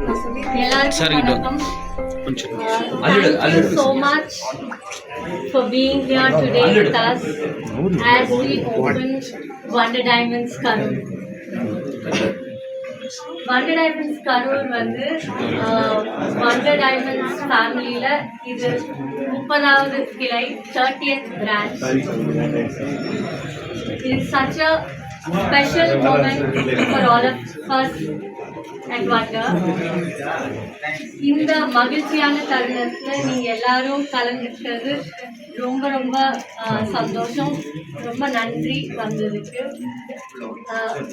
Thank you so much for being here today with us as we open Wonder Diamonds Karur. Wonder Diamonds Karur வந்து Wonder Diamonds ஃபேமிலியில் இது 30வது கிளை 30th branch. It's such a special moment for all of us at Wonder. இந்த மகிழ்ச்சியான தருணத்தில் நீங்கள் எல்லாரும் கலந்துக்கிட்டது ரொம்ப ரொம்ப சந்தோஷம். ரொம்ப நன்றி வந்ததுக்கு.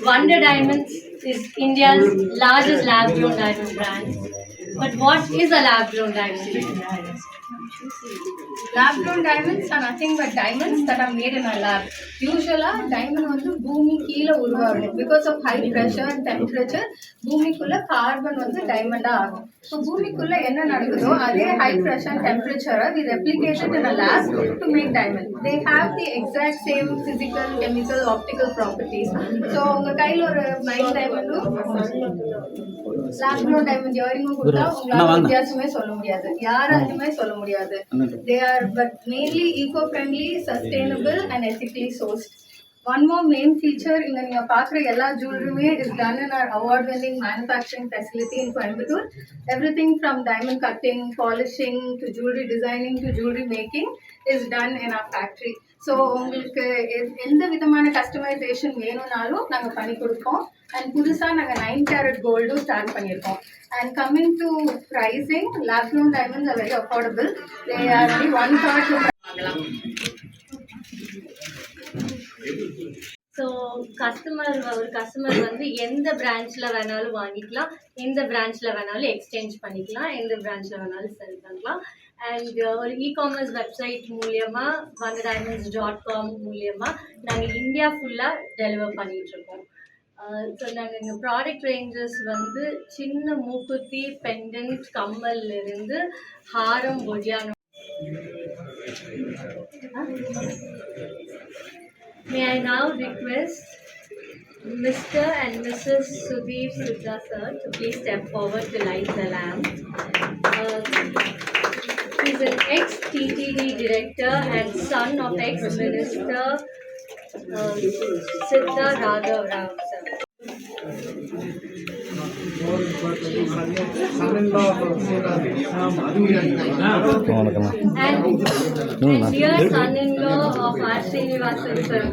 Wonder Diamonds is India's largest lab-grown diamond brand. But what is a lab-grown diamond? Lab-grown diamonds are nothing but diamonds that are made in a lab. Usually, diamond வந்து பூமி கீழே உருவாகும். Because of high pressure and temperature, பூமிக்குள்ள carbon வந்து டைமண்டா ஆகும். So பூமிக்குள்ள என்ன நடக்குதோ அதே high pressure and temperature we replicate it in a lab to make diamond. They have the exact same physical, chemical, optical properties. So உங்க கையில ஒரு மைல் டைமண்டும் lab-grown diamond இயரிங்கும் கொடுத்தா உங்களால வித்தியாசமே சொல்ல முடியாது. யாராலுமே சொல்ல முடியாது. They are but mainly eco-friendly, sustainable and ethically sourced. One more main feature in the Pakra Yella jewelry is done in our award-winning manufacturing facility in Coimbatore. Everything from diamond cutting, polishing to jewelry designing to jewelry making is done in our factory. So உங்களுக்கு எந்த விதமான customisation வேணும்னாலும் நாங்கள் பண்ணி கொடுப்போம். And புதுசாக நாங்கள் 9 carat கோல்டும் start பண்ணியிருக்கோம். And coming to pricing, lab-grown diamonds are very affordable. They are only 1/3 வாங்கலாம். ஸோ ஒரு கஸ்டமர் வந்து எந்த பிரான்ச்சில் வேணாலும் வாங்கிக்கலாம், எந்த பிரான்ச்சில் வேணாலும் எக்ஸ்சேஞ்ச் பண்ணிக்கலாம், எந்த பிரான்ச்சில் வேணாலும் செல் பண்ணலாம். அண்ட் ஒரு இ-காமர்ஸ் வெப்சைட் மூலியமாக wonderdiamonds.com மூலியமாக நாங்கள் இந்தியா ஃபுல்லாக டெலிவர் பண்ணிகிட்ருக்கோம். ஸோ நாங்கள் எங்கள் ப்ராடக்ட் ரேஞ்சஸ் வந்து சின்ன மூக்குத்தி, pendant, கம்மல்லிருந்து Haram, ஒடியானம். May I now request Mr. and Mrs. Sudhir Siddha sir to please step forward to light the lamp. He is an ex-TTD director and son of ex-minister Siddha Raghav Rao sir. And dear son-in-law of R. Srinivasan sir.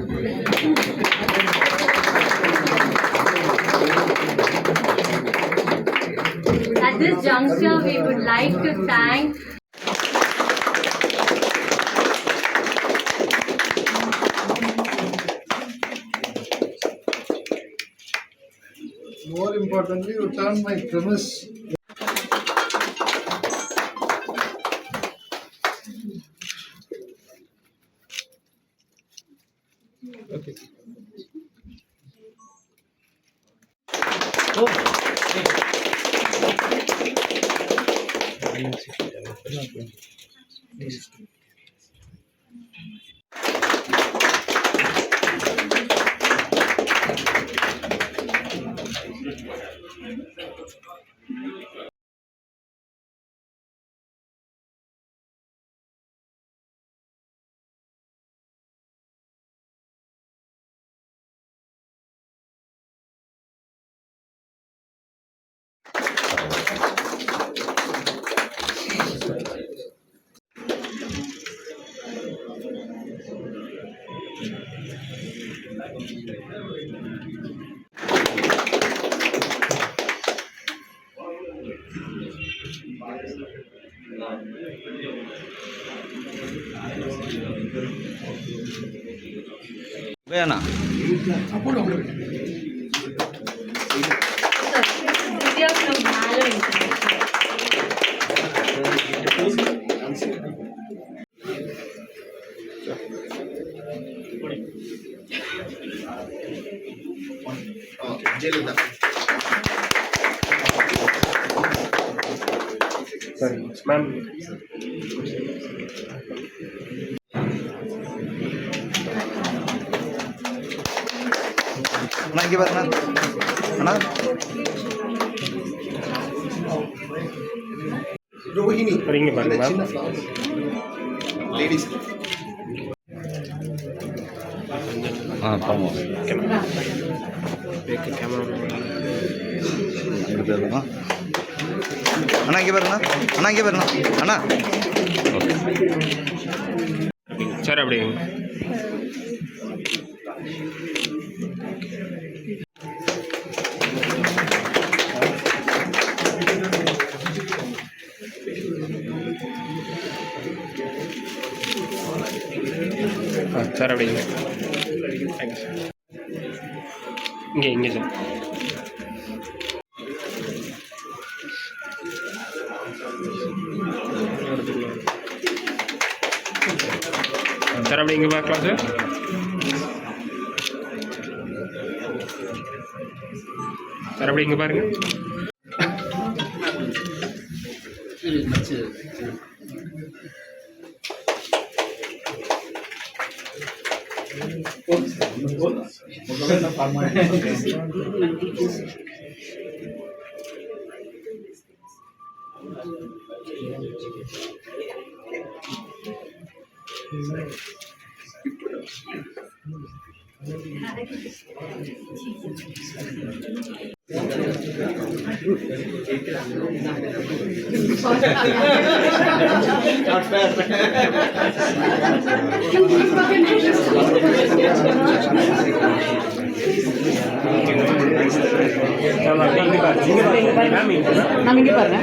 At this juncture, we would like to thank more importantly, you turn my premise. Okay. Oh. வேணா Sorry, ma'am. அண்ணா இங்கே பாருண்ணா அண்ணா ரோஹிணி வரீங்க பாருங்க சின்ன flower ladies ஆமாம் camera அண்ணா இங்கே பாருண்ணா அண்ணா இங்கே பாருண்ணா அண்ணா சார் அப்படியே சார் அப்படிங்க தேங்க்யூ சார் இங்கே சார் சார் அப்படி இங்கே பார்க்கலாம் சார் சார் அப்படி இங்கே பாருங்க நம்ம இங்கே பாருங்க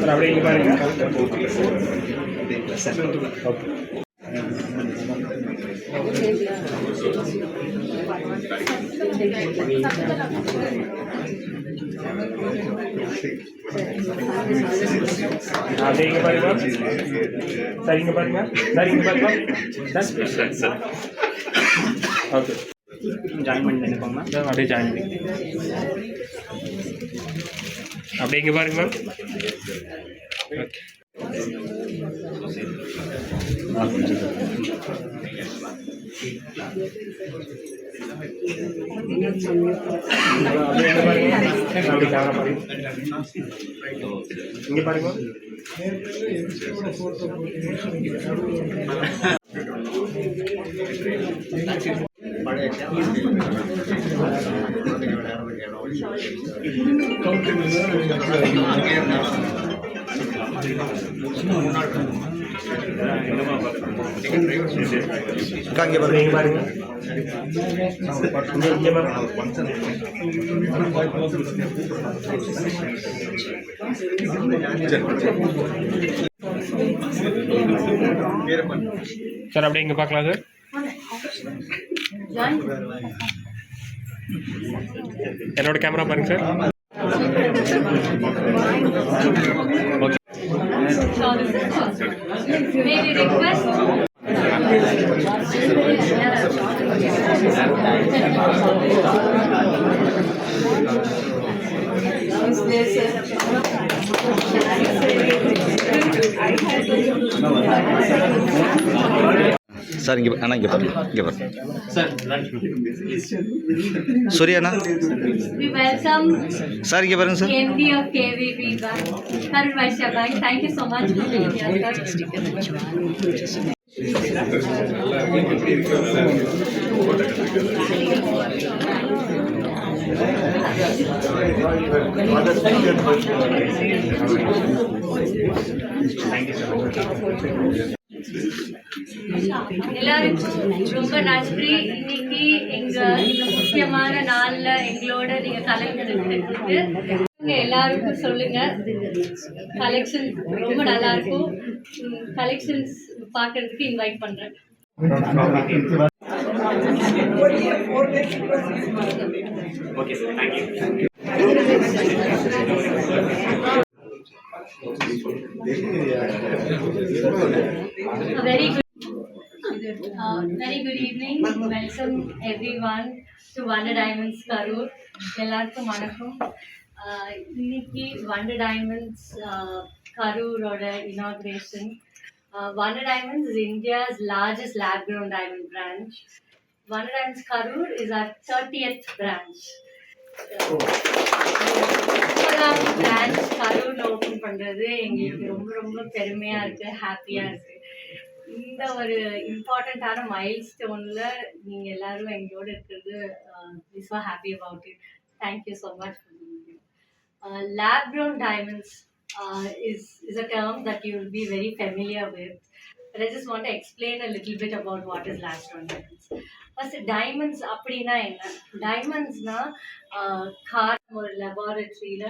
அப்படியே இங்கே பாருங்க ஓகே அப்படியே இங்கே பாருங்க சார் இங்கே பாருங்க சார் இங்கே பாருங்க சார் ஓகே ஜாயின் பண்ணி நினைப்போம்மா சார் அப்படியே ஜாயின் பண்ணி அப்படியே இங்கே பாருங்க மேம் ஓகே அப்படி கேமரா பாருங்க இங்கே பாருங்க இங்கே பாருங்க பாருங்க இங்கே சார் அப்படியே இங்கே பார்க்கலாம் சார் என்னோட கேமரா பாருங்க sir okay May we request? Sir இங்கே அண்ணா இங்கே பாருங்க இங்கே பாருங்க சூர்யா அண்ணா We welcome சார் இங்கே பாருங்க sir MD of KVB Bank, Karun Vaishya Bank. Thank you so much for being here, sir. எல்லாருக்கும் ரொம்ப நன்றி. இன்னைக்கு இந்த முக்கியமான நாள்ல எங்களோட நீங்க கலந்துருக்கு. எல்லாருக்கும் சொல்லுங்க, கலெக்ஷன் ரொம்ப நல்லா இருக்கும். கலெக்ஷன்ஸ் பார்க்கறதுக்கு இன்வைட் பண்றேன். Very good. Very good evening. Welcome everyone to Wonder Diamonds Karur. எல்லாருக்கும் வணக்கம். இன்னைக்கு Wonder Diamonds கரூரோட inauguration. Wonder Diamonds is India's largest lab-grown diamond branch. Wonder Diamonds Karur is our 30th branch. Branch கரூர்ல open பண்றது எங்களுக்கு ரொம்ப ரொம்ப பெருமையா இருக்கு, ஹாப்பியா இருக்கு. இந்த ஒரு இம்பார்ட்டண்ட்டான மைல் ஸ்டோன்ல நீங்க எல்லாரும் எங்களோட இருக்கிறது so happy about it. Thank you so much. Lab grown diamonds is a term that you will be very familiar with, but I just want to explain a little bit about what is lab grown diamonds. First, diamonds அப்படின்னா என்ன? டைமண்ட்ஸ்னா car ஒரு லெபார்டரியில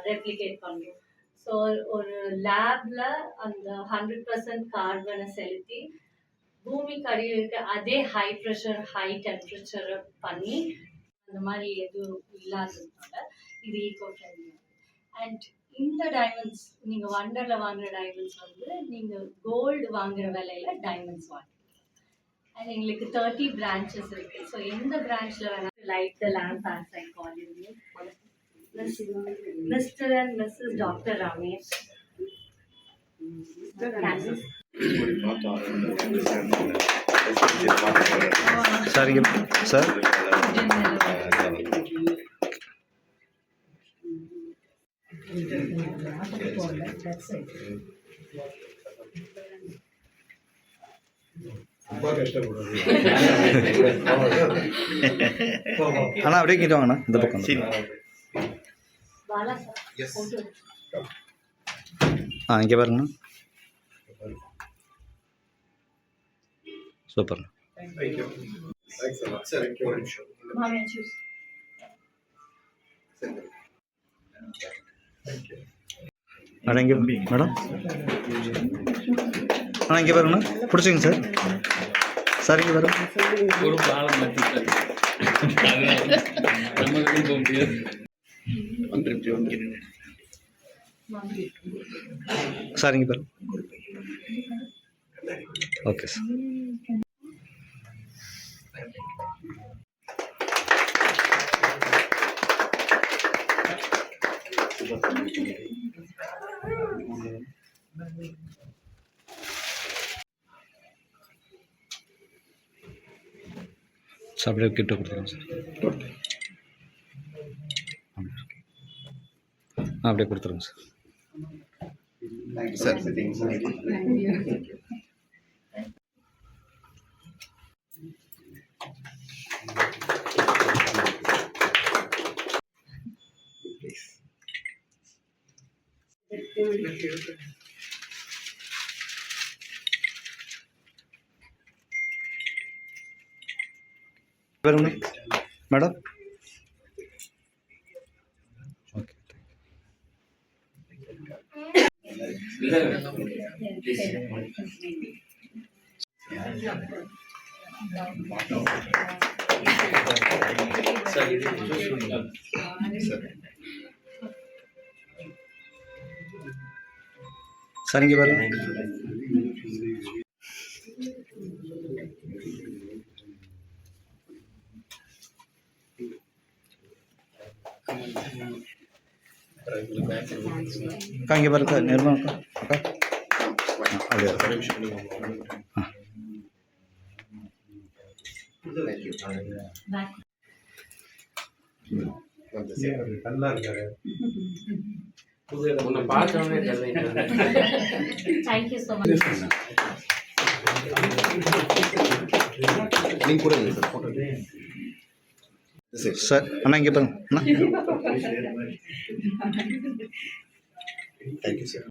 replicate பண்ணுறோம். So ஒரு லேப்ல அந்த 100% கார்பனை செலுத்தி பூமிக்கு அடியில் இருக்க அதே ஹை ப்ரெஷர் ஹை டெம்பரேச்சரை பண்ணி அந்த மாதிரி எதுவும் இல்லாததுனால இது ஈகோ ஃப்ரெண்ட்லி. அண்ட் இந்த டைமண்ட்ஸ் நீங்கள் வண்டரில் வாங்குகிற டைமண்ட்ஸ் வந்து நீங்கள் கோல்டு வாங்குகிற விலையில டைமண்ட்ஸ் வாங்க. அண்ட் எங்களுக்கு 30 பிரான்ச்சஸ் இருக்குது. ஸோ எந்த பிரான்ச்சில் வேணாலும் light the lamp as I call you Mr. and Mrs. Dr. Ramesh. Sir sir அண்ணா அப்படியே கிட்ட வாங்கண்ணா, இந்த பக்கம் இங்கே பாருங்கண்ணா. சூப்பர்ண்ணா. மேடம் இங்கே மேடம் இங்கே பாருங்கண்ணா, பிடிச்சிங்க சார். சார் இங்கே பாருங்க. சார் இங்கே பாருங்க. Okay sir. சார் அப்படியே கிட்ட கொடுத்துருங்க சார். அப்படியே கொடுத்துருங்க sir. Sir madam okay. Sir இங்கே பாருங்க. அக்கா இங்கே பாருங்க. நிர்மலா அக்கா அக்கா அப்படியே நல்லா இருக்காரு. Thank you so much. நீங்க கூட சார் போட்டோ சார். அண்ணா இங்கே பாருங்க. அண்ணா தேங்க்யூ சார்.